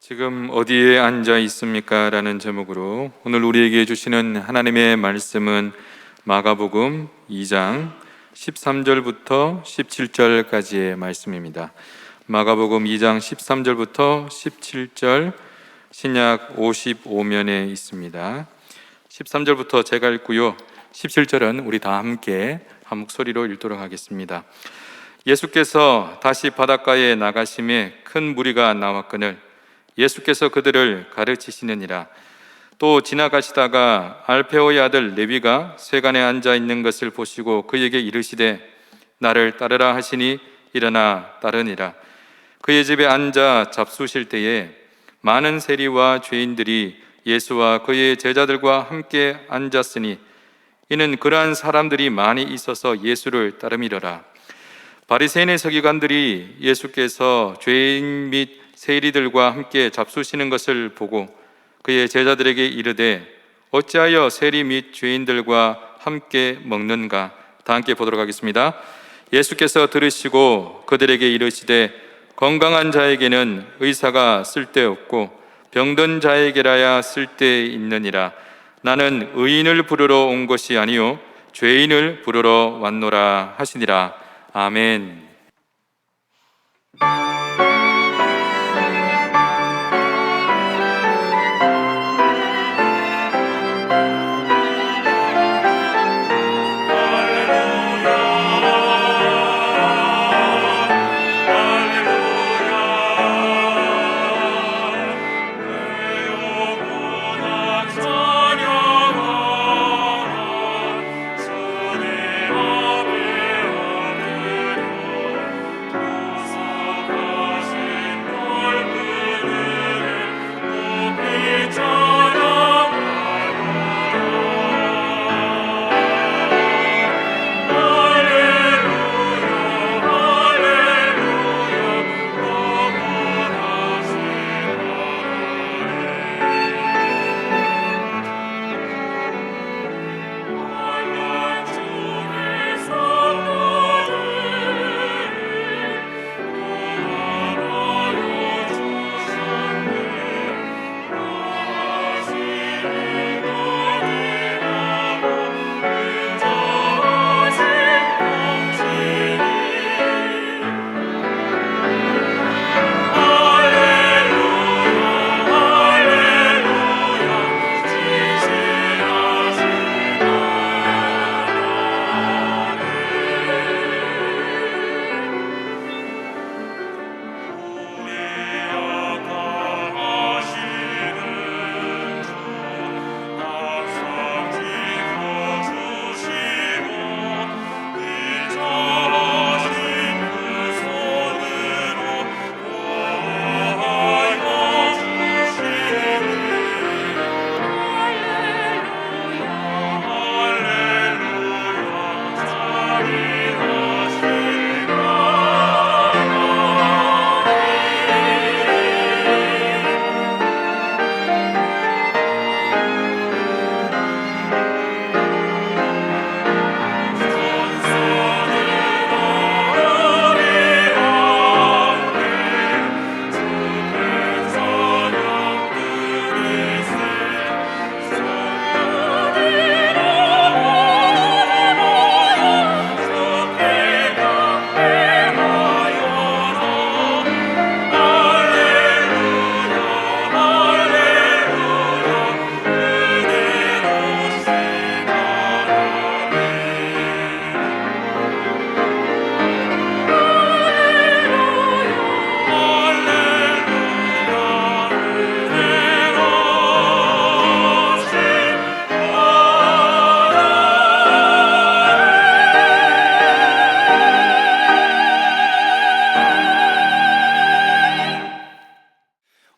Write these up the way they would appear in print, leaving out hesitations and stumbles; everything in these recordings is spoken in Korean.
지금 어디에 앉아 있습니까? 라는 제목으로 오늘 우리에게 주시는 하나님의 말씀은 마가복음 2장 13절부터 17절까지의 말씀입니다. 마가복음 2장 13절부터 17절, 신약 55면에 있습니다. 13절부터 제가 읽고요, 17절은 우리 다 함께 한 목소리로 읽도록 하겠습니다. 예수께서 다시 바닷가에 나가심에 큰 무리가 나왔거늘 예수께서 그들을 가르치시느니라. 또 지나가시다가 알페오의 아들 레위가 세간에 앉아 있는 것을 보시고 그에게 이르시되 나를 따르라 하시니 일어나 따르니라. 그의 집에 앉아 잡수실 때에 많은 세리와 죄인들이 예수와 그의 제자들과 함께 앉았으니 이는 그러한 사람들이 많이 있어서 예수를 따름이러라. 바리새인의 서기관들이 예수께서 죄인 및 세리들과 함께 잡수시는 것을 보고 그의 제자들에게 이르되 어찌하여 세리 및 죄인들과 함께 먹는가? 다 함께 보도록 하겠습니다. 예수께서 들으시고 그들에게 이르시되 건강한 자에게는 의사가 쓸데없고 병든 자에게라야 쓸데있느니라. 나는 의인을 부르러 온 것이 아니요 죄인을 부르러 왔노라 하시니라. 아멘.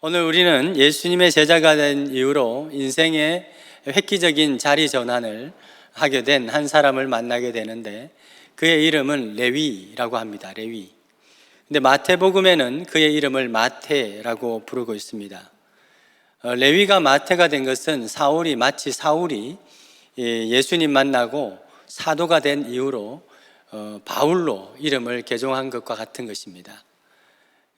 오늘 우리는 예수님의 제자가 된 이후로 인생의 획기적인 자리 전환을 하게 된 한 사람을 만나게 되는데 그의 이름은 레위라고 합니다. 레위. 근데 마태복음에는 그의 이름을 마태라고 부르고 있습니다. 레위가 마태가 된 것은 마치 사울이 예수님 만나고 사도가 된 이후로 바울로 이름을 개종한 것과 같은 것입니다.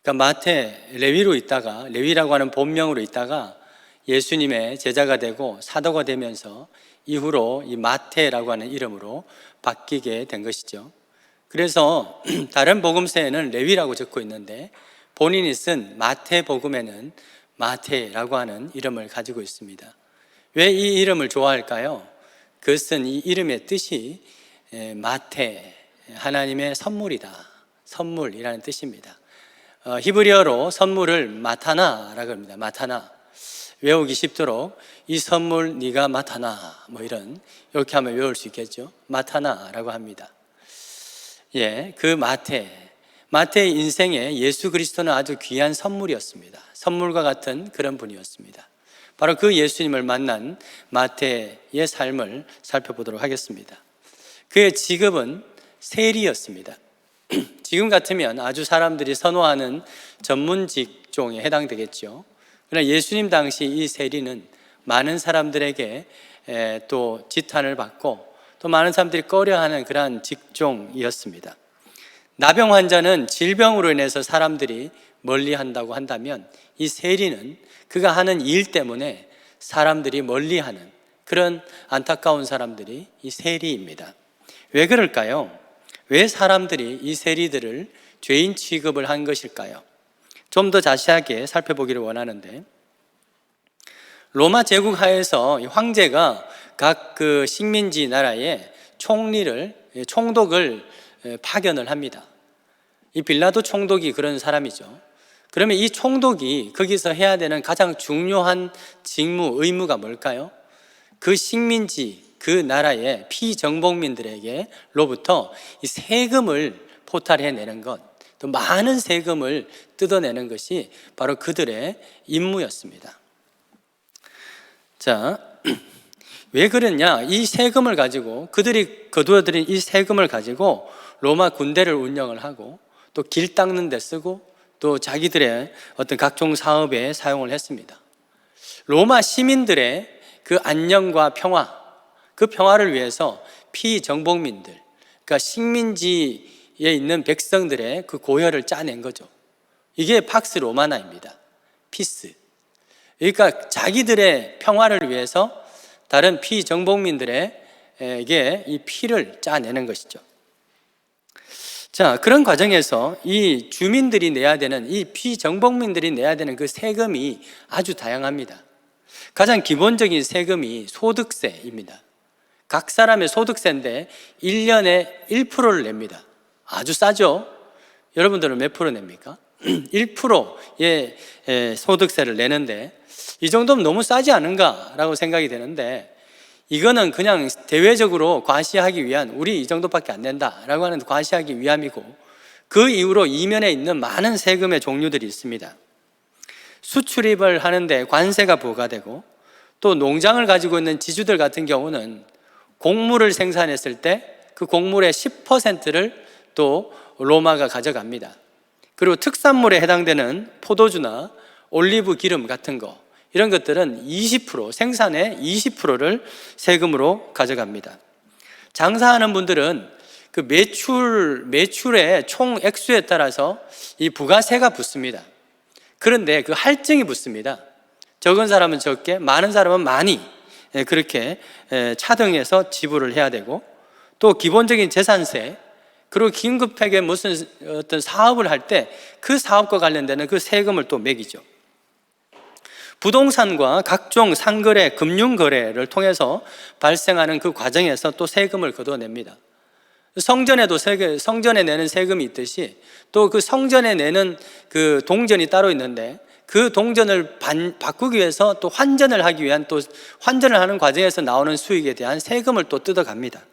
그러니까 마태, 레위로 있다가, 레위라고 하는 본명으로 있다가 예수님의 제자가 되고 사도가 되면서 이후로 이 마태라고 하는 이름으로 바뀌게 된 것이죠. 그래서 다른 복음서에는 레위라고 적고 있는데 본인이 쓴 마태복음에는 마태라고 하는 이름을 가지고 있습니다. 왜 이 이름을 좋아할까요? 그것은 이 이름의 뜻이 마태, 하나님의 선물이다, 선물이라는 뜻입니다. 히브리어로 선물을 마타나라고 합니다. 마타나. 외우기 쉽도록 이 선물 네가 마타나, 뭐 이렇게 하면 외울 수 있겠죠. 마타나라고 합니다. 그 마태의 인생에 예수 그리스도는 아주 귀한 선물이었습니다. 선물과 같은 그런 분이었습니다. 바로 그 예수님을 만난 마태의 삶을 살펴보도록 하겠습니다. 그의 직업은 세리였습니다. 지금 같으면 아주 사람들이 선호하는 전문 직종에 해당되겠죠. 그러나 예수님 당시 이 세리는 많은 사람들에게 또 지탄을 받고 또 많은 사람들이 꺼려하는 그러한 직종이었습니다. 나병 환자는 질병으로 인해서 사람들이 멀리한다고 한다면 이 세리는 그가 하는 일 때문에 사람들이 멀리하는 그런 안타까운 사람들이 이 세리입니다. 왜 그럴까요? 왜 사람들이 이 세리들을 죄인 취급을 한 것일까요? 좀 더 자세하게 살펴보기를 원하는데, 로마 제국 하에서 황제가 각 그 식민지 나라에 총독을 파견을 합니다. 이 빌라도 총독이 그런 사람이죠. 그러면 이 총독이 거기서 해야 되는 가장 중요한 직무, 의무가 뭘까요? 그 식민지, 그 나라의 피정복민들에게로부터 이 세금을 포탈해내는 것, 또 많은 세금을 뜯어내는 것이 바로 그들의 임무였습니다. 자, 왜 그랬냐? 이 세금을 가지고, 그들이 거두어들인 이 세금을 가지고 로마 군대를 운영을 하고 또 길 닦는 데 쓰고 또 자기들의 어떤 각종 사업에 사용을 했습니다. 로마 시민들의 그 안녕과 평화, 그 평화를 위해서 피정복민들, 그러니까 식민지에 있는 백성들의 그 고혈을 짜낸 거죠. 이게 팍스 로마나입니다. 피스. 그러니까 자기들의 평화를 위해서 다른 피정복민들에게 이 피를 짜내는 것이죠. 자, 그런 과정에서 이 주민들이 내야 되는, 이 피정복민들이 내야 되는 그 세금이 아주 다양합니다. 가장 기본적인 세금이 소득세입니다. 각 사람의 소득세인데 1년에 1%를 냅니다. 아주 싸죠? 여러분들은 몇 프로 냅니까? 1%의 소득세를 내는데 이 정도면 너무 싸지 않은가라고 생각이 되는데, 이거는 그냥 대외적으로 과시하기 위한, 우리 이 정도밖에 안 낸다라고 하는 과시하기 위함이고, 그 이후로 이면에 있는 많은 세금의 종류들이 있습니다. 수출입을 하는데 관세가 부과되고, 또 농장을 가지고 있는 지주들 같은 경우는 곡물을 생산했을 때 그 곡물의 10%를 또 로마가 가져갑니다. 그리고 특산물에 해당되는 포도주나 올리브 기름 같은 거, 이런 것들은 20%, 생산의 20%를 세금으로 가져갑니다. 장사하는 분들은 그 매출의 총 액수에 따라서 이 부가세가 붙습니다. 그런데 그 할증이 붙습니다. 적은 사람은 적게, 많은 사람은 많이, 그렇게 차등해서 지불을 해야 되고, 또 기본적인 재산세, 그리고 긴급하게 무슨 어떤 사업을 할 때 그 사업과 관련되는 그 세금을 또 매기죠. 부동산과 각종 상거래, 금융거래를 통해서 발생하는 그 과정에서 또 세금을 걷어냅니다. 성전에도 성전에 내는 세금이 있듯이 또 그 성전에 내는 그 동전이 따로 있는데, 그 동전을 바꾸기 위해서 또 환전을 하기 위한, 또 환전을 하는 과정에서 나오는 수익에 대한 세금을 또 뜯어갑니다.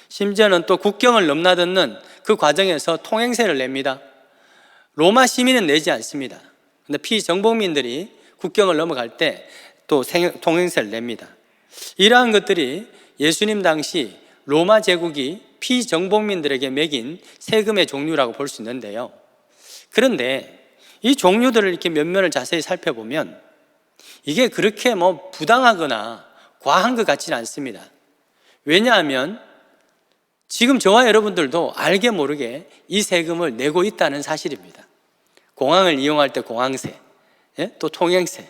심지어는 또 국경을 넘나드는 그 과정에서 통행세를 냅니다. 로마 시민은 내지 않습니다. 근데 피정복민들이 국경을 넘어갈 때 또 통행세를 냅니다. 이러한 것들이 예수님 당시 로마 제국이 피정복민들에게 매긴 세금의 종류라고 볼 수 있는데요. 그런데 이 종류들을 이렇게 면면을 자세히 살펴보면 이게 그렇게 부당하거나 과한 것 같지는 않습니다. 왜냐하면 지금 저와 여러분들도 알게 모르게 이 세금을 내고 있다는 사실입니다. 공항을 이용할 때 공항세, 예? 또 통행세,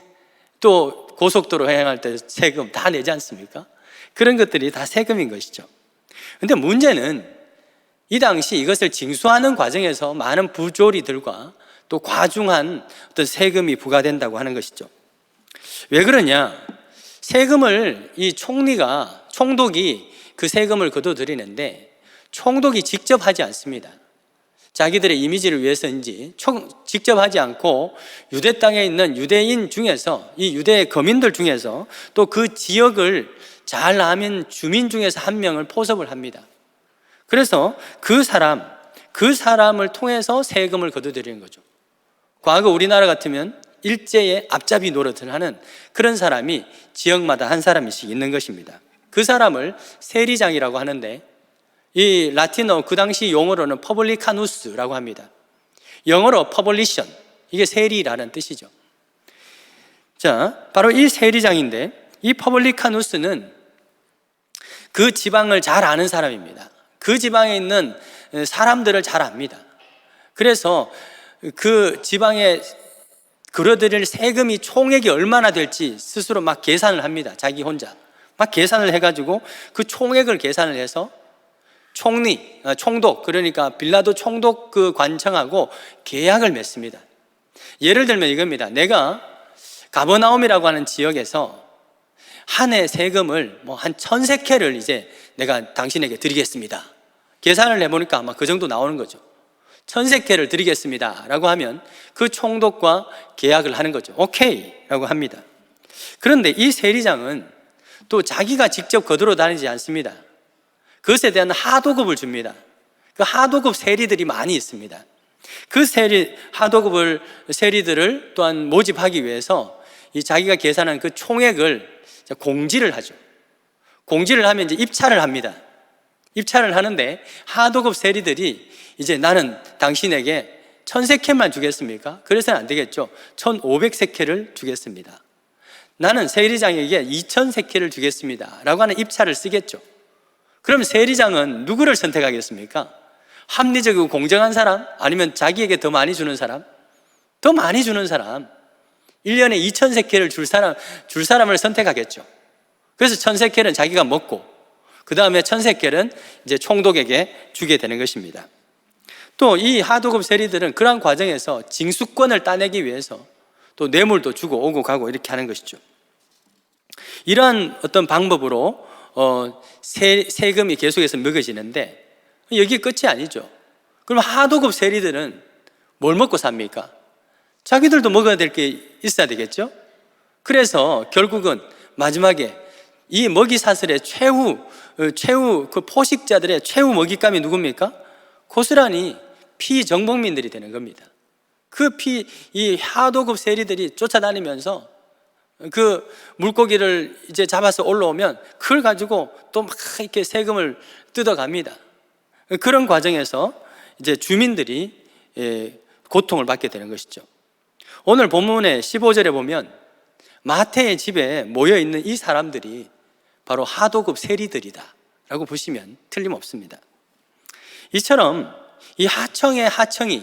또 고속도로 행행할 때 세금 다 내지 않습니까? 그런 것들이 다 세금인 것이죠. 근데 문제는 이 당시 이것을 징수하는 과정에서 많은 부조리들과 또 과중한 어떤 세금이 부과된다고 하는 것이죠. 왜 그러냐? 세금을 이 총독이 그 세금을 거둬들이는데 총독이 직접 하지 않습니다. 자기들의 이미지를 위해서인지 직접 하지 않고 유대 땅에 있는 유대인 중에서, 이 유대 거민들 중에서 또 그 지역을 잘 아는 주민 중에서 한 명을 포섭을 합니다. 그래서 그 사람을 통해서 세금을 거둬들이는 거죠. 과거 우리나라 같으면 일제의 앞잡이 노릇을 하는 그런 사람이 지역마다 한 사람씩 있는 것입니다. 그 사람을 세리장이라고 하는데, 이 라틴어 그 당시 용어로는 퍼블리카누스라고 합니다. 영어로 퍼블리션, 이게 세리라는 뜻이죠. 자, 바로 이 세리장인데, 이 퍼블리카누스는 그 지방을 잘 아는 사람입니다. 그 지방에 있는 사람들을 잘 압니다. 그래서 그 지방에 걸어들일 세금이 총액이 얼마나 될지 스스로 막 계산을 합니다. 자기 혼자 막 계산을 해가지고 그 총액을 계산을 해서 총독, 그러니까 빌라도 총독 그 관청하고 계약을 맺습니다. 예를 들면 이겁니다. 내가 가버나움이라고 하는 지역에서 한 해 세금을 한 1000세켈을 이제 내가 당신에게 드리겠습니다. 계산을 해보니까 아마 그 정도 나오는 거죠. 1000세켈을 드리겠습니다 라고 하면 그 총독과 계약을 하는 거죠. 오케이 라고 합니다. 그런데 이 세리장은 또 자기가 직접 거두러 다니지 않습니다. 그것에 대한 하도급을 줍니다. 그 하도급 세리들이 많이 있습니다. 그 하도급 세리들을 또한 모집하기 위해서 이 자기가 계산한 그 총액을 공지를 하죠. 공지를 하면 이제 입찰을 합니다. 입찰을 하는데 하도급 세리들이 이제 나는 당신에게 1000세켈만 주겠습니까? 그래서는 안 되겠죠. 1500세켈을 주겠습니다. 나는 세리장에게 2000세켈을 주겠습니다 라고 하는 입찰을 쓰겠죠. 그럼 세리장은 누구를 선택하겠습니까? 합리적이고 공정한 사람? 아니면 자기에게 더 많이 주는 사람? 더 많이 주는 사람, 1년에 2000세켈을 줄 사람을 선택하겠죠. 그래서 1000세켈은 자기가 먹고 그 다음에 1000세켈은 이제 총독에게 주게 되는 것입니다. 또 이 하도급 세리들은 그러한 과정에서 징수권을 따내기 위해서 또 뇌물도 주고 오고 가고 이렇게 하는 것이죠. 이러한 어떤 방법으로 세금이 계속해서 먹어지는데 여기 끝이 아니죠. 그럼 하도급 세리들은 뭘 먹고 삽니까? 자기들도 먹어야 될 게 있어야 되겠죠. 그래서 결국은 마지막에 이 먹이사슬의 최후 그 포식자들의 최후 먹잇감이 누굽니까? 고스란히 피정복민들이 되는 겁니다. 이 하도급 세리들이 쫓아다니면서 그 물고기를 이제 잡아서 올라오면 그걸 가지고 또 막 이렇게 세금을 뜯어갑니다. 그런 과정에서 이제 주민들이 고통을 받게 되는 것이죠. 오늘 본문의 15절에 보면 마태의 집에 모여있는 이 사람들이 바로 하도급 세리들이다 라고 보시면 틀림없습니다. 이처럼 이 하청이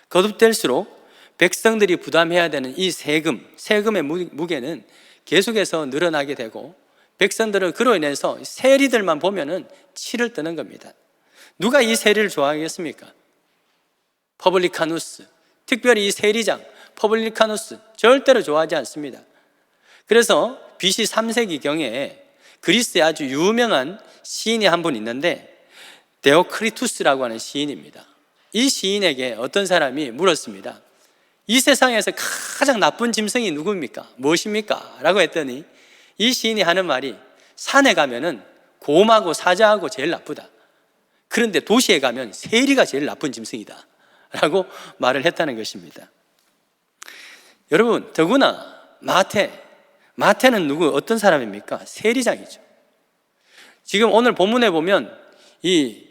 거듭될수록 백성들이 부담해야 되는 이 세금의 무게는 계속해서 늘어나게 되고 백성들은 그로 인해서 세리들만 보면은 치를 뜨는 겁니다. 누가 이 세리를 좋아하겠습니까? 퍼블리카누스, 특별히 이 세리장 퍼블리카누스 절대로 좋아하지 않습니다. 그래서 BC 3세기경에 그리스에 아주 유명한 시인이 한 분 있는데 데오크리투스라고 하는 시인입니다. 이 시인에게 어떤 사람이 물었습니다. 이 세상에서 가장 나쁜 짐승이 누구입니까? 무엇입니까? 라고 했더니 이 시인이 하는 말이 산에 가면은 곰하고 사자하고 제일 나쁘다. 그런데 도시에 가면 세리가 제일 나쁜 짐승이다 라고 말을 했다는 것입니다. 여러분, 더구나 마태는 어떤 사람입니까? 세리장이죠. 지금 오늘 본문에 보면 이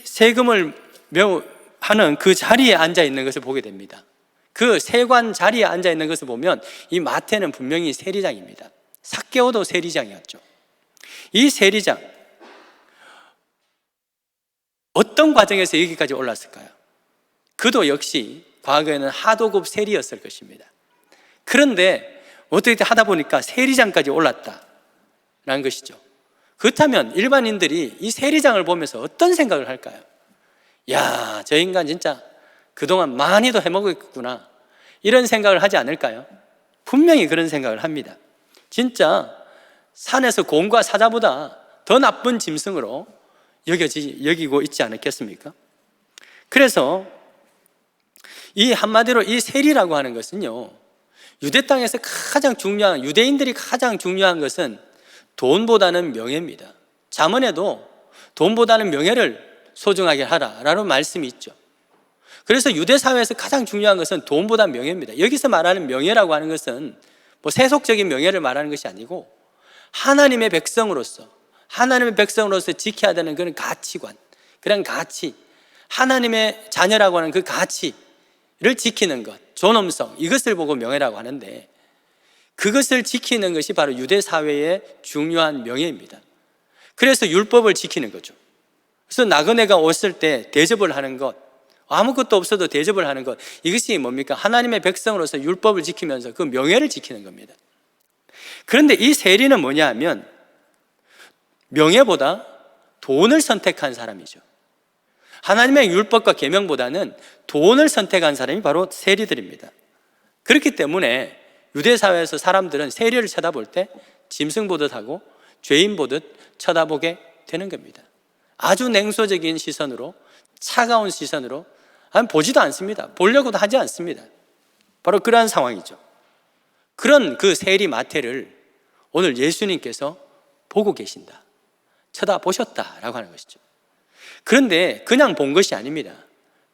세금을 하는 그 자리에 앉아 있는 것을 보게 됩니다. 그 세관 자리에 앉아 있는 것을 보면 이 마태는 분명히 세리장입니다. 삭개오도 세리장이었죠. 이 세리장, 어떤 과정에서 여기까지 올랐을까요? 그도 역시 과거에는 하도급 세리였을 것입니다. 그런데 어떻게 하다 보니까 세리장까지 올랐다라는 것이죠. 그렇다면 일반인들이 이 세리장을 보면서 어떤 생각을 할까요? 야, 저 인간 진짜 그동안 많이도 해먹었구나, 이런 생각을 하지 않을까요? 분명히 그런 생각을 합니다. 진짜 산에서 곰과 사자보다 더 나쁜 짐승으로 여기고 있지 않겠습니까? 그래서 이 한마디로 이 세리라고 하는 것은요, 유대 땅에서 유대인들이 가장 중요한 것은 돈보다는 명예입니다. 잠언에도 돈보다는 명예를 소중하게 하라라는 말씀이 있죠. 그래서 유대 사회에서 가장 중요한 것은 돈보다 명예입니다. 여기서 말하는 명예라고 하는 것은 뭐 세속적인 명예를 말하는 것이 아니고 하나님의 백성으로서 지켜야 되는 그런 가치관, 그런 가치, 하나님의 자녀라고 하는 그 가치를 지키는 것, 존엄성, 이것을 보고 명예라고 하는데, 그것을 지키는 것이 바로 유대 사회의 중요한 명예입니다. 그래서 율법을 지키는 거죠. 그래서 나그네가 왔을 때 대접을 하는 것, 아무것도 없어도 대접을 하는 것, 이것이 뭡니까? 하나님의 백성으로서 율법을 지키면서 그 명예를 지키는 겁니다. 그런데 이 세리는 뭐냐 하면 명예보다 돈을 선택한 사람이죠. 하나님의 율법과 계명보다는 돈을 선택한 사람이 바로 세리들입니다. 그렇기 때문에 유대 사회에서 사람들은 세리를 쳐다볼 때 짐승 보듯 하고 죄인 보듯 쳐다보게 되는 겁니다. 아주 냉소적인 시선으로, 차가운 시선으로 보지도 않습니다. 보려고도 하지 않습니다. 바로 그러한 상황이죠. 그런 그 세리 마태를 오늘 예수님께서 보고 계신다, 쳐다보셨다라고 하는 것이죠. 그런데 그냥 본 것이 아닙니다.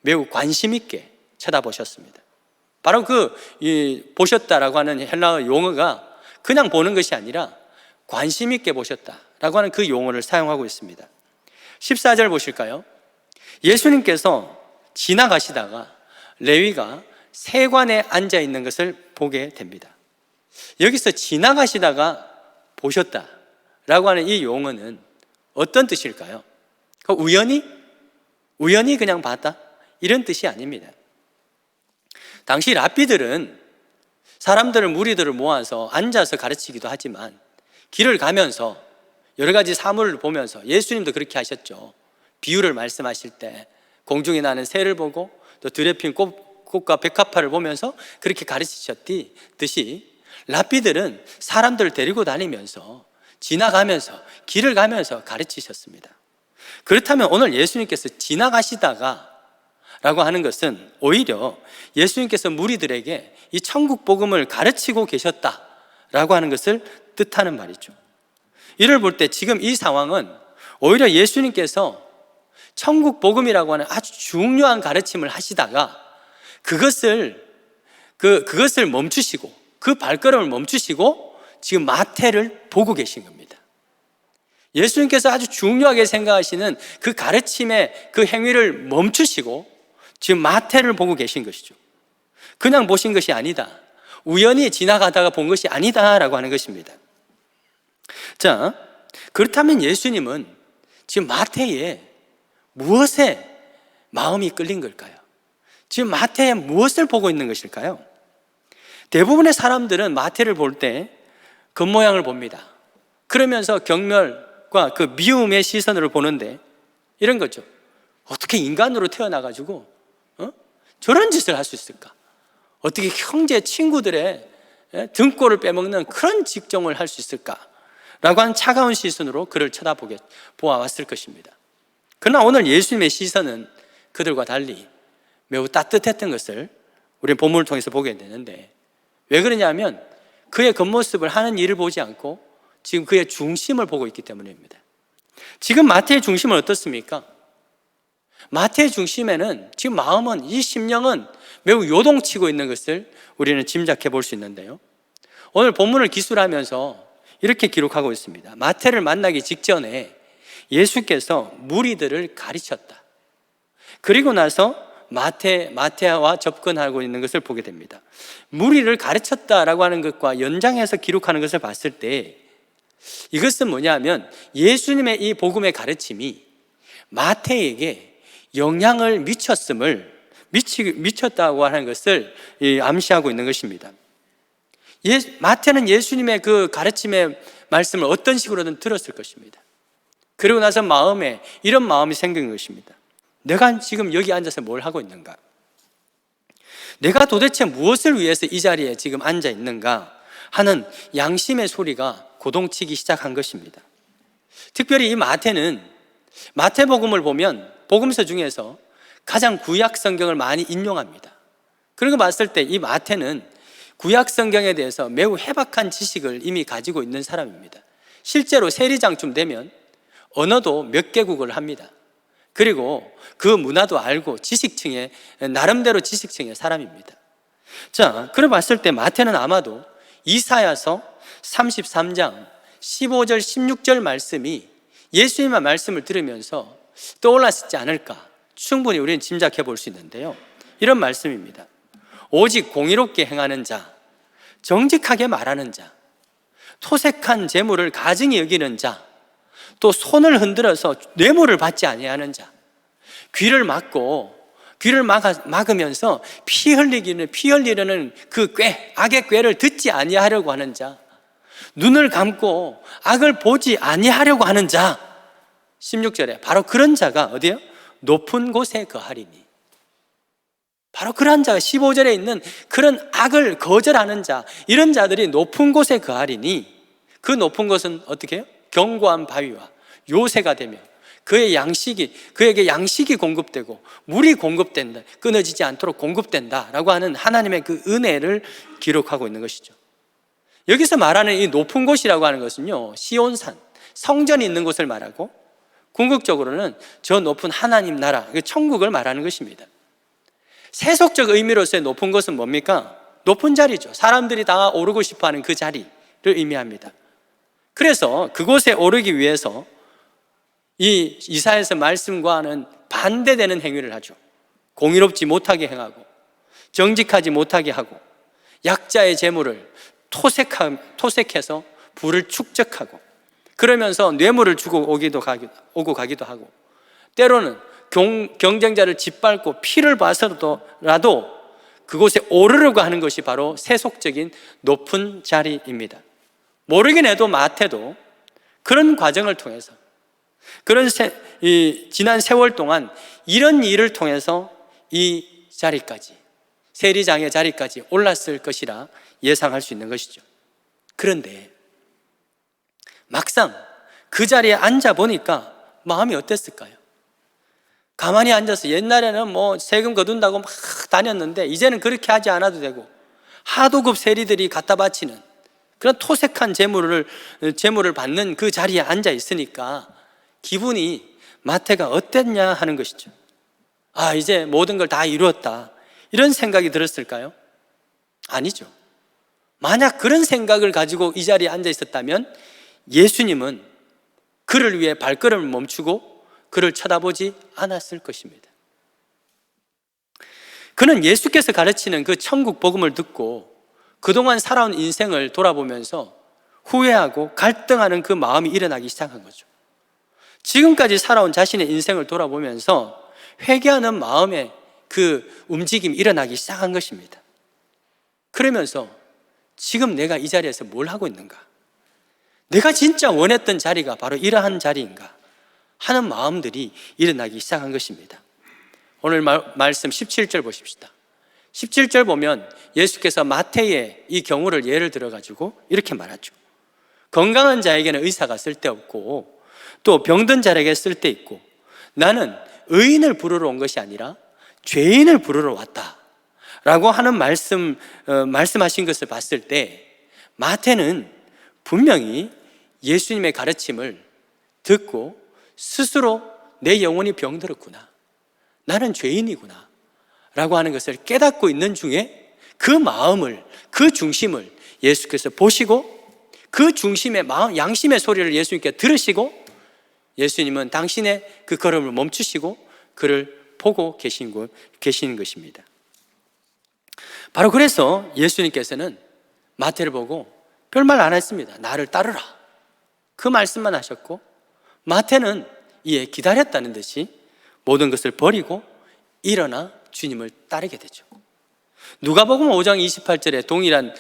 매우 관심 있게 쳐다보셨습니다. 바로 보셨다라고 하는 헬라어 용어가 그냥 보는 것이 아니라 관심 있게 보셨다라고 하는 그 용어를 사용하고 있습니다. 14절 보실까요? 예수님께서 지나가시다가 레위가 세관에 앉아 있는 것을 보게 됩니다. 여기서 지나가시다가 보셨다라고 하는 이 용어는 어떤 뜻일까요? 우연히 그냥 봤다, 이런 뜻이 아닙니다. 당시 랍비들은 사람들을, 무리들을 모아서 앉아서 가르치기도 하지만 길을 가면서 여러 가지 사물을 보면서, 예수님도 그렇게 하셨죠. 비유를 말씀하실 때 공중에 나는 새를 보고 또 들에 핀 꽃과 백합화를 보면서 그렇게 가르치셨듯이 랍비들은 사람들을 데리고 다니면서, 지나가면서, 길을 가면서 가르치셨습니다. 그렇다면 오늘 예수님께서 지나가시다가 라고 하는 것은 오히려 예수님께서 무리들에게 이 천국 복음을 가르치고 계셨다라고 하는 것을 뜻하는 말이죠. 이를 볼 때 지금 이 상황은 오히려 예수님께서 천국 복음이라고 하는 아주 중요한 가르침을 하시다가 그것을 멈추시고, 그 발걸음을 멈추시고 지금 마태를 보고 계신 겁니다. 예수님께서 아주 중요하게 생각하시는 그 가르침의 그 행위를 멈추시고 지금 마태를 보고 계신 것이죠. 그냥 보신 것이 아니다, 우연히 지나가다가 본 것이 아니다라고 하는 것입니다. 자, 그렇다면 예수님은 지금 마태에 무엇에 마음이 끌린 걸까요? 지금 마태에 무엇을 보고 있는 것일까요? 대부분의 사람들은 마태를 볼 때 겉모양을 봅니다. 그러면서 경멸과 그 미움의 시선으로 보는데, 이런 거죠. 어떻게 인간으로 태어나가지고 저런 짓을 할 수 있을까? 어떻게 형제, 친구들의 등골을 빼먹는 그런 직종을 할 수 있을까? 라고 하는 차가운 시선으로 그를 보아왔을 것입니다. 그러나 오늘 예수님의 시선은 그들과 달리 매우 따뜻했던 것을 우리는 본문을 통해서 보게 되는데, 왜 그러냐면 그의 겉모습을, 하는 일을 보지 않고 지금 그의 중심을 보고 있기 때문입니다. 지금 마태의 중심은 어떻습니까? 마태의 중심에는 지금 마음은, 이 심령은 매우 요동치고 있는 것을 우리는 짐작해 볼 수 있는데요, 오늘 본문을 기술하면서 이렇게 기록하고 있습니다. 마태를 만나기 직전에 예수께서 무리들을 가르쳤다. 그리고 나서 마태와 접근하고 있는 것을 보게 됩니다. 무리를 가르쳤다라고 하는 것과 연장해서 기록하는 것을 봤을 때 이것은 뭐냐면 예수님의 이 복음의 가르침이 마태에게 영향을 미쳤다고 하는 것을 암시하고 있는 것입니다. 마태는 예수님의 그 가르침의 말씀을 어떤 식으로든 들었을 것입니다. 그리고 나서 마음에 이런 마음이 생긴 것입니다. 내가 지금 여기 앉아서 뭘 하고 있는가? 내가 도대체 무엇을 위해서 이 자리에 지금 앉아 있는가 하는 양심의 소리가 고동치기 시작한 것입니다. 특별히 이 마태는 마태복음을 보면 복음서 중에서 가장 구약 성경을 많이 인용합니다. 그런 거 봤을 때 이 마태는 구약 성경에 대해서 매우 해박한 지식을 이미 가지고 있는 사람입니다. 실제로 세리장쯤 되면 언어도 몇 개국을 합니다. 그리고 그 문화도 알고 지식층의 나름대로 지식층의 사람입니다. 자, 그래 봤을 때 마태는 아마도 이사야서 33장 15절 16절 말씀이 예수님의 말씀을 들으면서 떠올랐지 않을까 충분히 우리는 짐작해 볼 수 있는데요. 이런 말씀입니다. 오직 공의롭게 행하는 자, 정직하게 말하는 자, 토색한 재물을 가증히 여기는 자, 또 손을 흔들어서 뇌물을 받지 아니하는 자, 귀를 막으면서 피 흘리려는 그 악의 꾀를 듣지 아니하려고 하는 자, 눈을 감고 악을 보지 아니하려고 하는 자. 16절에 바로 그런 자가 어디예요? 높은 곳에 거하리니. 바로 그런 자가 15절에 있는 그런 악을 거절하는 자, 이런 자들이 높은 곳에 거하리니, 그 높은 곳은 어떻게 해요? 견고한 바위와 요새가 되며 그에게 양식이 공급되고 물이 공급된다, 끊어지지 않도록 공급된다라고 하는 하나님의 그 은혜를 기록하고 있는 것이죠. 여기서 말하는 이 높은 곳이라고 하는 것은요, 시온산, 성전이 있는 곳을 말하고, 궁극적으로는 저 높은 하나님 나라, 천국을 말하는 것입니다. 세속적 의미로서의 높은 것은 뭡니까? 높은 자리죠. 사람들이 다 오르고 싶어하는 그 자리를 의미합니다. 그래서 그곳에 오르기 위해서 이 이사야서 말씀과는 반대되는 행위를 하죠. 공의롭지 못하게 행하고 정직하지 못하게 하고 약자의 재물을 토색해서 부를 축적하고, 그러면서 뇌물을 주고 오고 가기도 하고, 때로는 경쟁자를 짓밟고 피를 봐서라도 그곳에 오르려고 하는 것이 바로 세속적인 높은 자리입니다. 모르긴 해도 마태도 그런 과정을 통해서, 그런 지난 세월 동안 이런 일을 통해서 이 자리까지, 세리장의 자리까지 올랐을 것이라 예상할 수 있는 것이죠. 그런데 막상 그 자리에 앉아 보니까 마음이 어땠을까요? 가만히 앉아서 옛날에는 세금 거둔다고 막 다녔는데 이제는 그렇게 하지 않아도 되고, 하도급 세리들이 갖다 바치는 그런 토색한 재물을 받는 그 자리에 앉아 있으니까 기분이 마태가 어땠냐 하는 것이죠. 아, 이제 모든 걸 다 이루었다, 이런 생각이 들었을까요? 아니죠. 만약 그런 생각을 가지고 이 자리에 앉아 있었다면 예수님은 그를 위해 발걸음을 멈추고 그를 쳐다보지 않았을 것입니다. 그는 예수께서 가르치는 그 천국 복음을 듣고 그동안 살아온 인생을 돌아보면서 후회하고 갈등하는 그 마음이 일어나기 시작한 거죠. 지금까지 살아온 자신의 인생을 돌아보면서 회개하는 마음의 그 움직임이 일어나기 시작한 것입니다. 그러면서 지금 내가 이 자리에서 뭘 하고 있는가? 내가 진짜 원했던 자리가 바로 이러한 자리인가? 하는 마음들이 일어나기 시작한 것입니다. 오늘 말씀 17절 보십시다. 17절 보면 예수께서 마태의 이 경우를 예를 들어가지고 이렇게 말하죠. 건강한 자에게는 의사가 쓸데없고 또 병든 자에게 쓸데있고 나는 의인을 부르러 온 것이 아니라 죄인을 부르러 왔다 라고 하는 말씀하신 것을 봤을 때 마태는 분명히 예수님의 가르침을 듣고 스스로 내 영혼이 병들었구나, 나는 죄인이구나 라고 하는 것을 깨닫고 있는 중에 그 마음을, 그 중심을 예수께서 보시고 그 중심의 마음, 양심의 소리를 예수님께 들으시고 예수님은 당신의 그 걸음을 멈추시고 그를 보고 계시는 것입니다. 바로 그래서 예수님께서는 마태를 보고 별말 안 했습니다. 나를 따르라, 그 말씀만 하셨고, 마태는 이에 기다렸다는 듯이 모든 것을 버리고 일어나 주님을 따르게 되죠. 누가복음 5장 28절에 동일한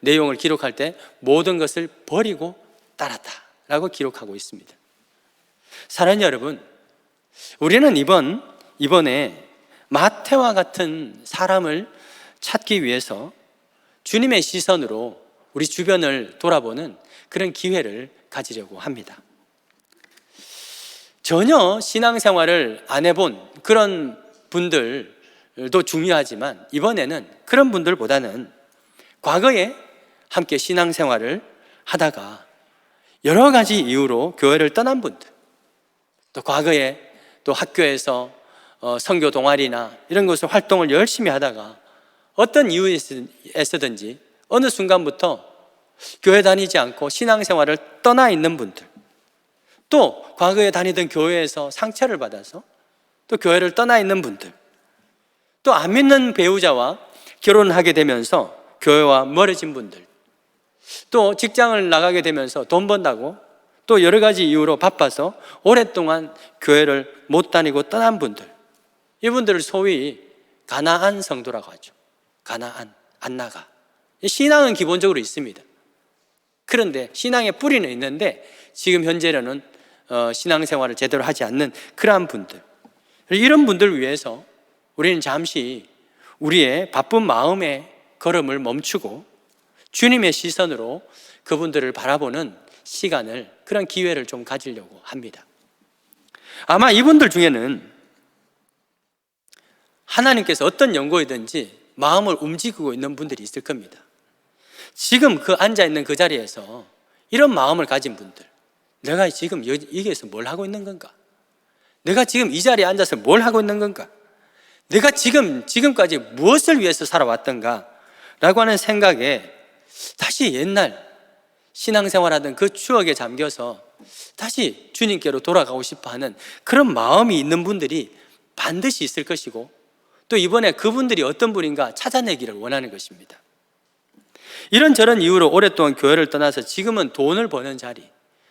내용을 기록할 때 모든 것을 버리고 따랐다라고 기록하고 있습니다. 사랑하는 여러분, 우리는 이번에 마태와 같은 사람을 찾기 위해서 주님의 시선으로 우리 주변을 돌아보는 그런 기회를 가지려고 합니다. 전혀 신앙생활을 안 해본 그런 분들도 중요하지만 이번에는 그런 분들보다는 과거에 함께 신앙생활을 하다가 여러 가지 이유로 교회를 떠난 분들, 또 과거에 또 학교에서 선교 동아리나 이런 것을 활동을 열심히 하다가 어떤 이유에서든지 어느 순간부터 교회 다니지 않고 신앙생활을 떠나 있는 분들, 또 과거에 다니던 교회에서 상처를 받아서 또 교회를 떠나 있는 분들, 또 안 믿는 배우자와 결혼하게 되면서 교회와 멀어진 분들, 또 직장을 나가게 되면서 돈 번다고 또 여러 가지 이유로 바빠서 오랫동안 교회를 못 다니고 떠난 분들, 이분들을 소위 가나안 성도라고 하죠. 가나안, 안 나가. 신앙은 기본적으로 있습니다. 그런데 신앙의 뿌리는 있는데 지금 현재로는 신앙생활을 제대로 하지 않는 그러한 분들, 이런 분들을 위해서 우리는 잠시 우리의 바쁜 마음의 걸음을 멈추고 주님의 시선으로 그분들을 바라보는 시간을, 그런 기회를 좀 가지려고 합니다. 아마 이분들 중에는 하나님께서 어떤 연고이든지 마음을 움직이고 있는 분들이 있을 겁니다. 지금 앉아있는 그 자리에서 이런 마음을 가진 분들, 내가 지금 여기에서 뭘 하고 있는 건가? 내가 지금 이 자리에 앉아서 뭘 하고 있는 건가? 내가 지금까지 무엇을 위해서 살아왔던가? 라고 하는 생각에 다시 옛날 신앙생활하던 그 추억에 잠겨서 다시 주님께로 돌아가고 싶어 하는 그런 마음이 있는 분들이 반드시 있을 것이고, 또 이번에 그분들이 어떤 분인가 찾아내기를 원하는 것입니다. 이런저런 이유로 오랫동안 교회를 떠나서 지금은 돈을 버는 자리,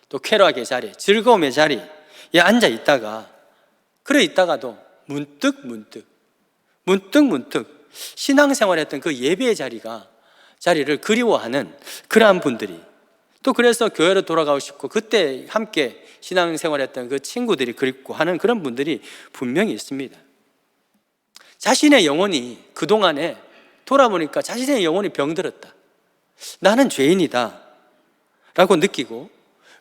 또 쾌락의 자리, 즐거움의 자리에 앉아 있다가, 그래 있다가도 문득 신앙생활했던 그 예배의 자리를 그리워하는 그러한 분들이, 또 그래서 교회로 돌아가고 싶고 그때 함께 신앙생활했던 그 친구들이 그립고 하는 그런 분들이 분명히 있습니다. 자신의 영혼이 그동안에 돌아보니까 자신의 영혼이 병들었다, 나는 죄인이다 라고 느끼고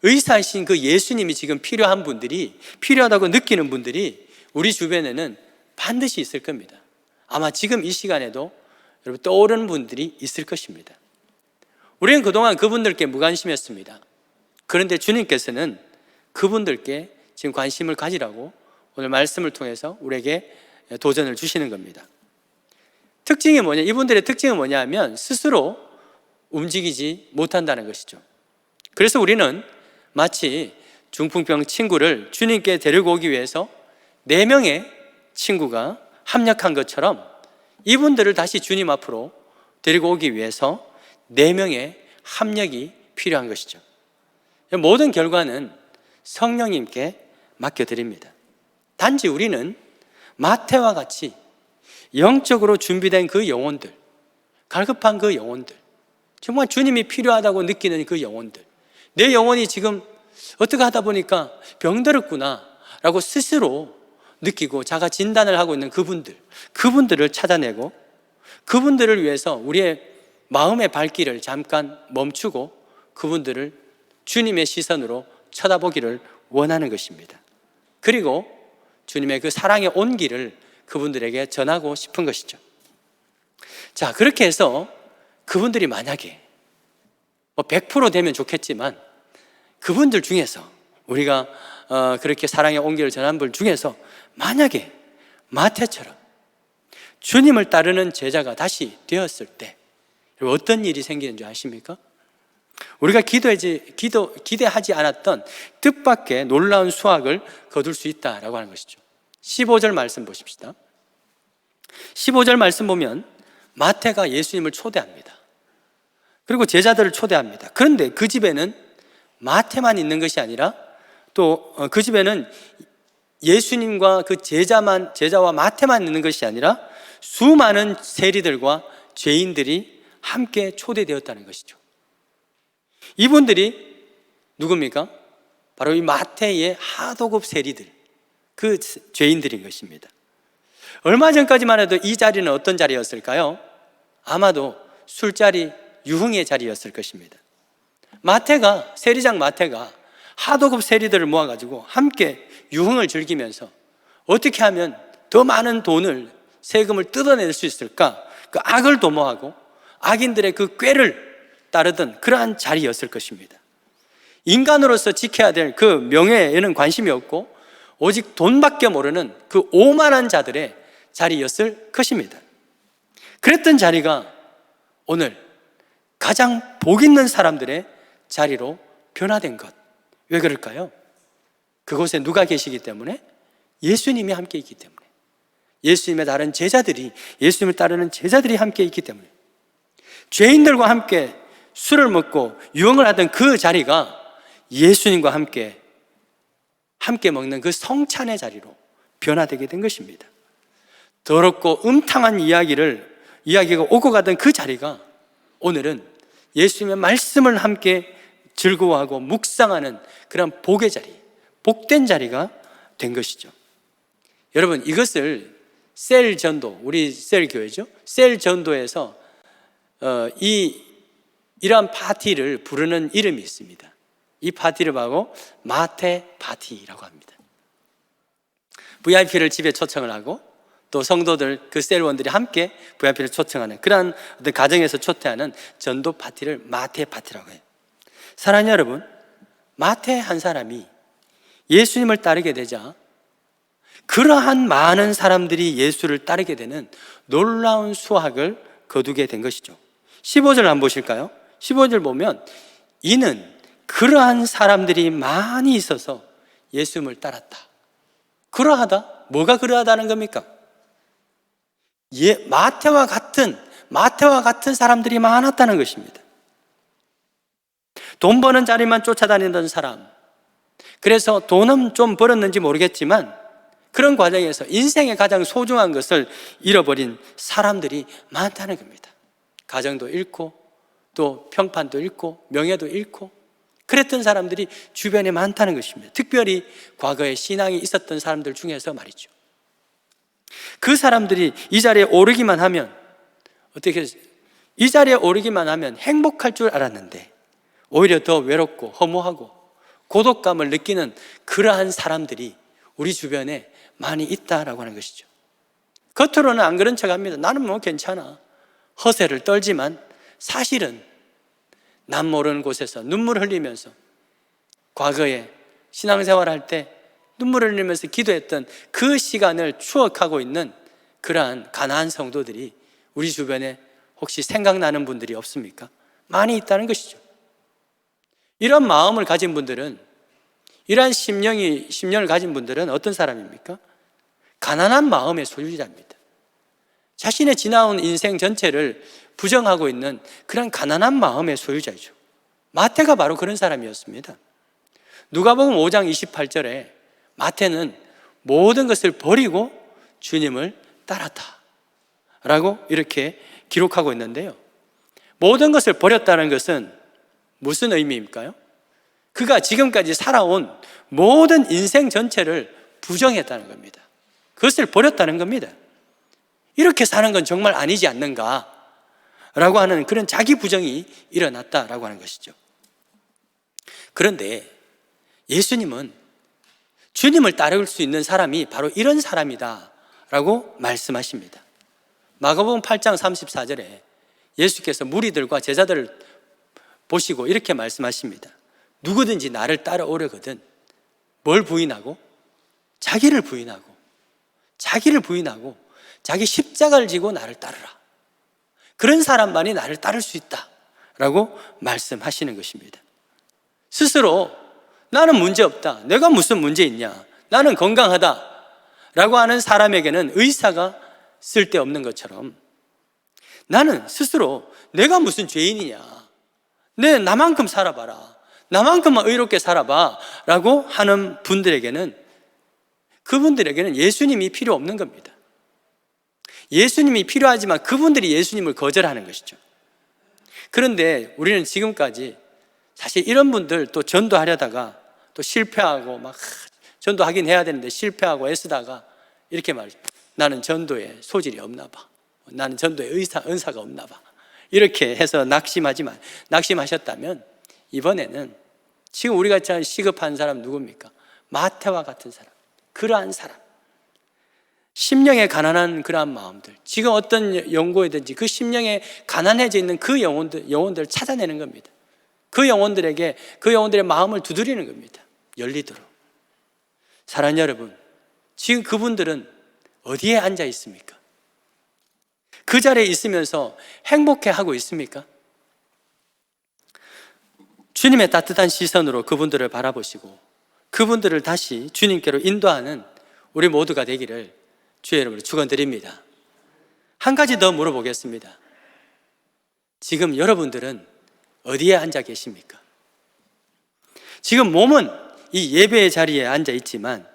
의사이신 그 예수님이 지금 필요하다고 느끼는 분들이 우리 주변에는 반드시 있을 겁니다. 아마 지금 이 시간에도 여러분 떠오르는 분들이 있을 것입니다. 우리는 그동안 그분들께 무관심했습니다. 그런데 주님께서는 그분들께 지금 관심을 가지라고 오늘 말씀을 통해서 우리에게 도전을 주시는 겁니다. 이분들의 특징은 뭐냐 하면 스스로 움직이지 못한다는 것이죠. 그래서 우리는 마치 중풍병 친구를 주님께 데리고 오기 위해서 4명의 친구가 합력한 것처럼 이분들을 다시 주님 앞으로 데리고 오기 위해서 4명의 합력이 필요한 것이죠. 모든 결과는 성령님께 맡겨드립니다. 단지 우리는 마태와 같이 영적으로 준비된 그 영혼들, 갈급한 그 영혼들, 정말 주님이 필요하다고 느끼는 그 영혼들, 내 영혼이 지금 어떻게 하다 보니까 병들었구나 라고 스스로 느끼고 자가 진단을 하고 있는 그분들을 찾아내고, 그분들을 위해서 우리의 마음의 발길을 잠깐 멈추고 그분들을 주님의 시선으로 쳐다보기를 원하는 것입니다. 그리고 주님의 그 사랑의 온기를 그분들에게 전하고 싶은 것이죠. 자, 그렇게 해서 그분들이 만약에 100% 되면 좋겠지만 그분들 중에서 우리가 그렇게 사랑의 온기를 전한 분 중에서 만약에 마태처럼 주님을 따르는 제자가 다시 되었을 때 어떤 일이 생기는 줄 아십니까? 우리가 기대하지 않았던 뜻밖의 놀라운 수확을 거둘 수 있다라고 하는 것이죠. 15절 말씀 보십시다. 15절 말씀 보면 마태가 예수님을 초대합니다. 그리고 제자들을 초대합니다. 그런데 그 집에는 마태만 있는 것이 아니라 또 그 집에는 예수님과 그 제자와 마태만 있는 것이 아니라 수많은 세리들과 죄인들이 함께 초대되었다는 것이죠. 이분들이 누굽니까? 바로 이 마태의 하도급 세리들, 그 죄인들인 것입니다. 얼마 전까지만 해도 이 자리는 어떤 자리였을까요? 아마도 술자리, 유흥의 자리였을 것입니다. 세리장 마태가 하도급 세리들을 모아가지고 함께 유흥을 즐기면서 어떻게 하면 더 많은 돈을, 세금을 뜯어낼 수 있을까? 그 악을 도모하고 악인들의 그 꾀를 따르던 그러한 자리였을 것입니다. 인간으로서 지켜야 될 그 명예에는 관심이 없고 오직 돈밖에 모르는 그 오만한 자들의 자리였을 것입니다. 그랬던 자리가 오늘 가장 복 있는 사람들의 자리로 변화된 것. 왜 그럴까요? 그곳에 누가 계시기 때문에? 예수님이 함께 있기 때문에. 예수님의 다른 제자들이, 예수님을 따르는 제자들이 함께 있기 때문에. 죄인들과 함께 술을 먹고 유흥을 하던 그 자리가 예수님과 함께 먹는 그 성찬의 자리로 변화되게 된 것입니다. 더럽고 음탕한 이야기가 오고 가던 그 자리가 오늘은 예수님의 말씀을 함께 즐거워하고 묵상하는 그런 복의 자리, 복된 자리가 된 것이죠. 여러분, 이것을 셀전도, 우리 셀교회죠, 셀전도에서 이러한 파티를 부르는 이름이 있습니다. 이 파티를 바로 마태 파티라고 합니다. VIP를 집에 초청을 하고 또 성도들, 그 셀원들이 함께 VIP를 초청하는 그러한 어떤 가정에서 초대하는 전도 파티를 마태 파티라고 해요. 사랑하는 여러분, 마태 한 사람이 예수님을 따르게 되자 그러한 많은 사람들이 예수를 따르게 되는 놀라운 수확을 거두게 된 것이죠. 15절 한번 보실까요? 15절 보면 이는 그러한 사람들이 많이 있어서 예수님을 따랐다. 그러하다? 뭐가 그러하다는 겁니까? 마태와 같은 사람들이 많았다는 것입니다. 돈 버는 자리만 쫓아다니던 사람, 그래서 돈은 좀 벌었는지 모르겠지만 그런 과정에서 인생의 가장 소중한 것을 잃어버린 사람들이 많다는 겁니다. 가정도 잃고 또 평판도 잃고 명예도 잃고 그랬던 사람들이 주변에 많다는 것입니다. 특별히 과거에 신앙이 있었던 사람들 중에서 말이죠. 그 사람들이 이 자리에 오르기만 하면 이 자리에 오르기만 하면 행복할 줄 알았는데 오히려 더 외롭고 허무하고 고독감을 느끼는 그러한 사람들이 우리 주변에 많이 있다라고 하는 것이죠. 겉으로는 안 그런 척합니다. 나는 뭐 괜찮아. 허세를 떨지만 사실은 남 모르는 곳에서 눈물 흘리면서 과거에 신앙생활할 때 눈물을 흘리면서 기도했던 그 시간을 추억하고 있는 그러한 가난한 성도들이 우리 주변에 혹시 생각나는 분들이 없습니까? 많이 있다는 것이죠. 이런 마음을 가진 분들은, 이러한 심령을 가진 분들은 어떤 사람입니까? 가난한 마음의 소유자입니다. 자신의 지나온 인생 전체를 부정하고 있는 그런 가난한 마음의 소유자이죠. 마태가 바로 그런 사람이었습니다. 누가복음 5장 28절에 마태는 모든 것을 버리고 주님을 따랐다 라고 이렇게 기록하고 있는데요, 모든 것을 버렸다는 것은 무슨 의미일까요? 그가 지금까지 살아온 모든 인생 전체를 부정했다는 겁니다. 그것을 버렸다는 겁니다. 이렇게 사는 건 정말 아니지 않는가 라고 하는 그런 자기 부정이 일어났다라고 하는 것이죠. 그런데 예수님은 주님을 따를 수 있는 사람이 바로 이런 사람이다 라고 말씀하십니다. 마가복음 8장 34절에 예수께서 무리들과 제자들을 보시고 이렇게 말씀하십니다. 누구든지 나를 따라오려거든 뭘 부인하고? 자기를 부인하고 자기 십자가를 지고 나를 따르라. 그런 사람만이 나를 따를 수 있다 라고 말씀하시는 것입니다. 스스로 나는 문제없다, 내가 무슨 문제 있냐, 나는 건강하다 라고 하는 사람에게는 의사가 쓸데없는 것처럼 나는 스스로 내가 무슨 죄인이냐, 나만큼 살아봐라, 나만큼만 의롭게 살아봐 라고 하는 분들에게는 그분들에게는 예수님이 필요 없는 겁니다. 예수님이 필요하지만 그분들이 예수님을 거절하는 것이죠. 그런데 우리는 지금까지 사실 이런 분들 또 전도하려다가 또 실패하고 막 전도하긴 해야 되는데 실패하고 애쓰다가 이렇게 말이죠. 나는 전도에 소질이 없나 봐. 나는 전도에 은사가 없나 봐. 이렇게 해서 낙심하셨다면 이번에는 지금 우리가 시급한 사람 누굽니까? 마태와 같은 사람, 그러한 사람, 심령에 가난한 그러한 마음들, 지금 어떤 연고에든지 그 심령에 가난해져 있는 그 영혼들을 찾아내는 겁니다. 그 영혼들의 마음을 두드리는 겁니다. 열리도록. 사랑하는 여러분, 지금 그분들은 어디에 앉아 있습니까? 그 자리에 있으면서 행복해하고 있습니까? 주님의 따뜻한 시선으로 그분들을 바라보시고 그분들을 다시 주님께로 인도하는 우리 모두가 되기를 주의 이름으로 축원드립니다. 한 가지 더 물어보겠습니다. 지금 여러분들은 어디에 앉아 계십니까? 지금 몸은 이 예배의 자리에 앉아 있지만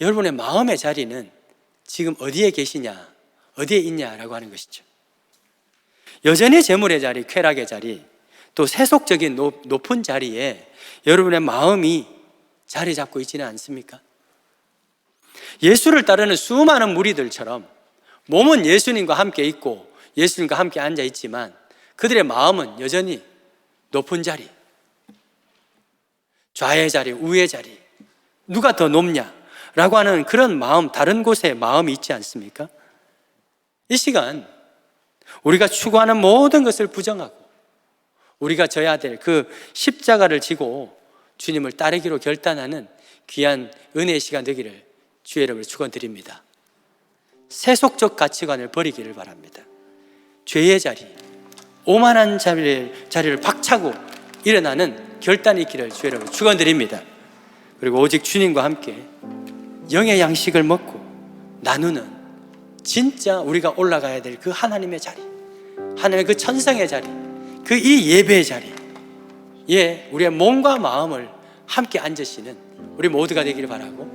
여러분의 마음의 자리는 지금 어디에 계시냐, 어디에 있냐라고 하는 것이죠. 여전히 재물의 자리, 쾌락의 자리, 또 세속적인 높은 자리에 여러분의 마음이 자리 잡고 있지는 않습니까? 예수를 따르는 수많은 무리들처럼 몸은 예수님과 함께 있고 예수님과 함께 앉아 있지만 그들의 마음은 여전히 높은 자리, 좌의 자리, 우의 자리, 누가 더 높냐라고 하는 그런 마음, 다른 곳에 마음이 있지 않습니까? 이 시간 우리가 추구하는 모든 것을 부정하고 우리가 져야 될 그 십자가를 지고 주님을 따르기로 결단하는 귀한 은혜의 시간 되기를 주의 이름으로 축원드립니다. 세속적 가치관을 버리기를 바랍니다. 죄의 자리, 오만한 자리를 박차고 일어나는 결단이 있기를 주의 이름으로 축원드립니다. 그리고 오직 주님과 함께 영의 양식을 먹고 나누는 진짜 우리가 올라가야 될 그 하나님의 자리, 하나님의 그 천상의 자리, 그 이 예배의 자리에 우리의 몸과 마음을 함께 앉으시는 우리 모두가 되기를 바라고,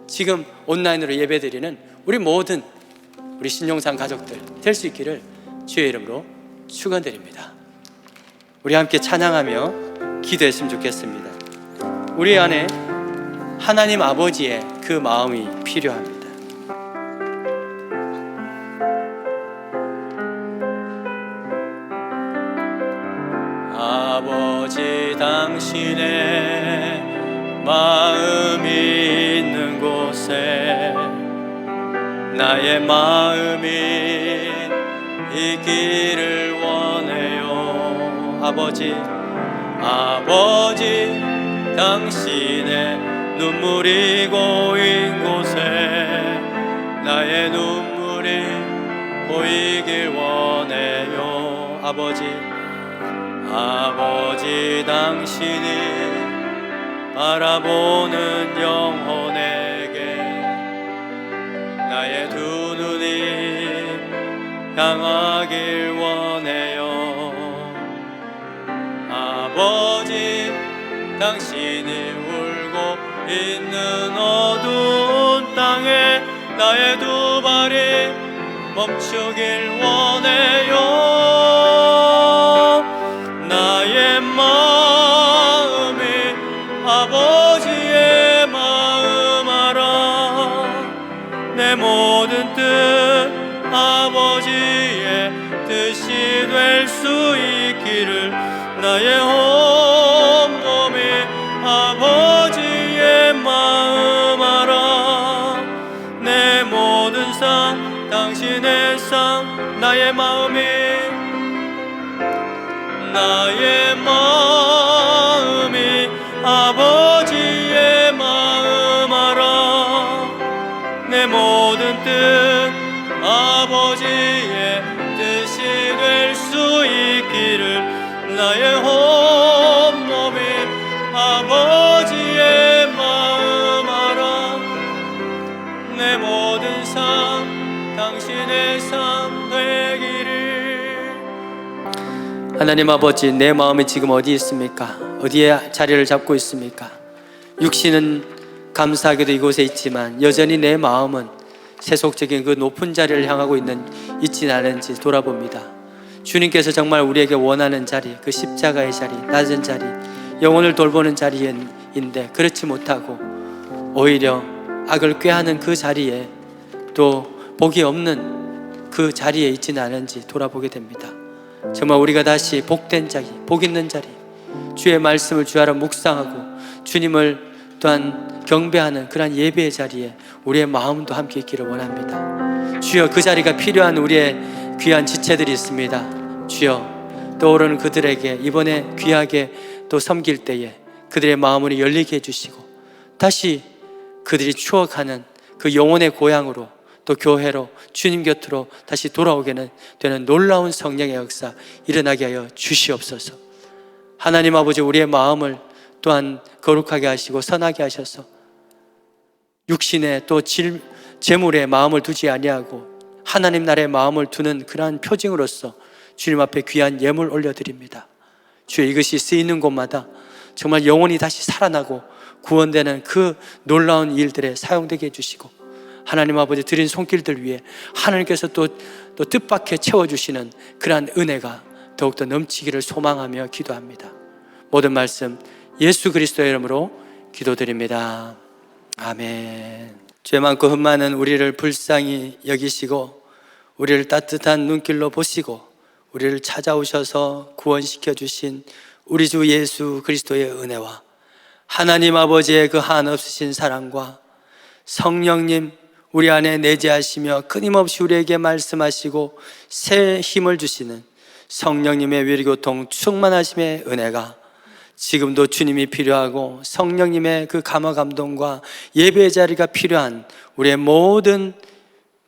지금 온라인으로 예배드리는 우리 모든 우리 신용산 가족들 될 수 있기를 주의 이름으로 축원드립니다. 우리 함께 찬양하며 기도했으면 좋겠습니다. 우리 안에 하나님 아버지의 그 마음이 필요합니다. 아버지, 당신의 마음이 있는 곳에 나의 마음이 있기를 원해요. 아버지, 당신의 눈물이 고인 곳에 나의 눈물이 보이길 원해요. 아버지, 당신이 바라보는 영혼에게 나의 두 눈이 향하길 원해요. 아버지, 당신이 울고 있는 어두운 땅에 나의 두 발이 멈추길 원해요. 나의 마음이 아버지의 마음 알아. 내 모든 뜻 아버지의 뜻이 될 수 있기를 나의 온몸이 아버지의 마음 알아. 내 모든 삶 당신의 삶, 나의 마음이 아버지의 마음 알아. 내 모든 뜻 아버지의 뜻이 될 수 있기를 나의 온몸이 아버지의 마음 알아. 내 모든 삶 당신의 삶 되기를. 하나님 아버지, 내 마음이 지금 어디 있습니까? 어디에 자리를 잡고 있습니까? 육신은 감사하게도 이곳에 있지만 여전히 내 마음은 세속적인 그 높은 자리를 향하고 있지는 않은지 돌아봅니다. 주님께서 정말 우리에게 원하는 자리, 그 십자가의 자리, 낮은 자리, 영혼을 돌보는 자리인데 그렇지 못하고 오히려 악을 꾀하는 그 자리에, 또 복이 없는 그 자리에 있지는 않은지 돌아보게 됩니다. 정말 우리가 다시 복된 자리, 복 있는 자리, 주의 말씀을 주하러 묵상하고 주님을 또한 경배하는 그러한 예배의 자리에 우리의 마음도 함께 있기를 원합니다. 주여, 그 자리가 필요한 우리의 귀한 지체들이 있습니다. 주여, 떠오르는 그들에게 이번에 귀하게 또 섬길 때에 그들의 마음을 열리게 해주시고 다시 그들이 추억하는 그 영혼의 고향으로, 또 교회로, 주님 곁으로 다시 돌아오게 되는 놀라운 성령의 역사 일어나게 하여 주시옵소서. 하나님 아버지, 우리의 마음을 또한 거룩하게 하시고 선하게 하셔서 육신에 또 재물에 마음을 두지 아니하고 하나님 나라의 마음을 두는 그러한 표징으로서 주님 앞에 귀한 예물 올려드립니다. 주여, 이것이 쓰이는 곳마다 정말 영혼이 다시 살아나고 구원되는 그 놀라운 일들에 사용되게 해주시고, 하나님 아버지 드린 손길들 위해 하나님께서 또 뜻밖에 채워주시는 그러한 은혜가 더욱더 넘치기를 소망하며 기도합니다. 모든 말씀 예수 그리스도의 이름으로 기도드립니다. 아멘. 죄 많고 흠 많은 우리를 불쌍히 여기시고 우리를 따뜻한 눈길로 보시고 우리를 찾아오셔서 구원시켜 주신 우리 주 예수 그리스도의 은혜와 하나님 아버지의 그 한없으신 사랑과 성령님 우리 안에 내재하시며 끊임없이 우리에게 말씀하시고 새 힘을 주시는 성령님의 위로교통 충만하심의 은혜가 지금도 주님이 필요하고 성령님의 그 감화 감동과 예배의 자리가 필요한 우리의 모든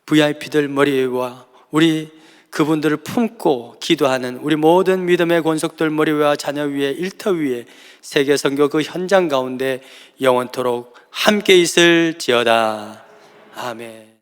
VIP들 머리 위와 우리 그분들을 품고 기도하는 우리 모든 믿음의 권속들 머리 위와 자녀 위에 일터 위에 세계 선교 그 현장 가운데 영원토록 함께 있을지어다. 아멘.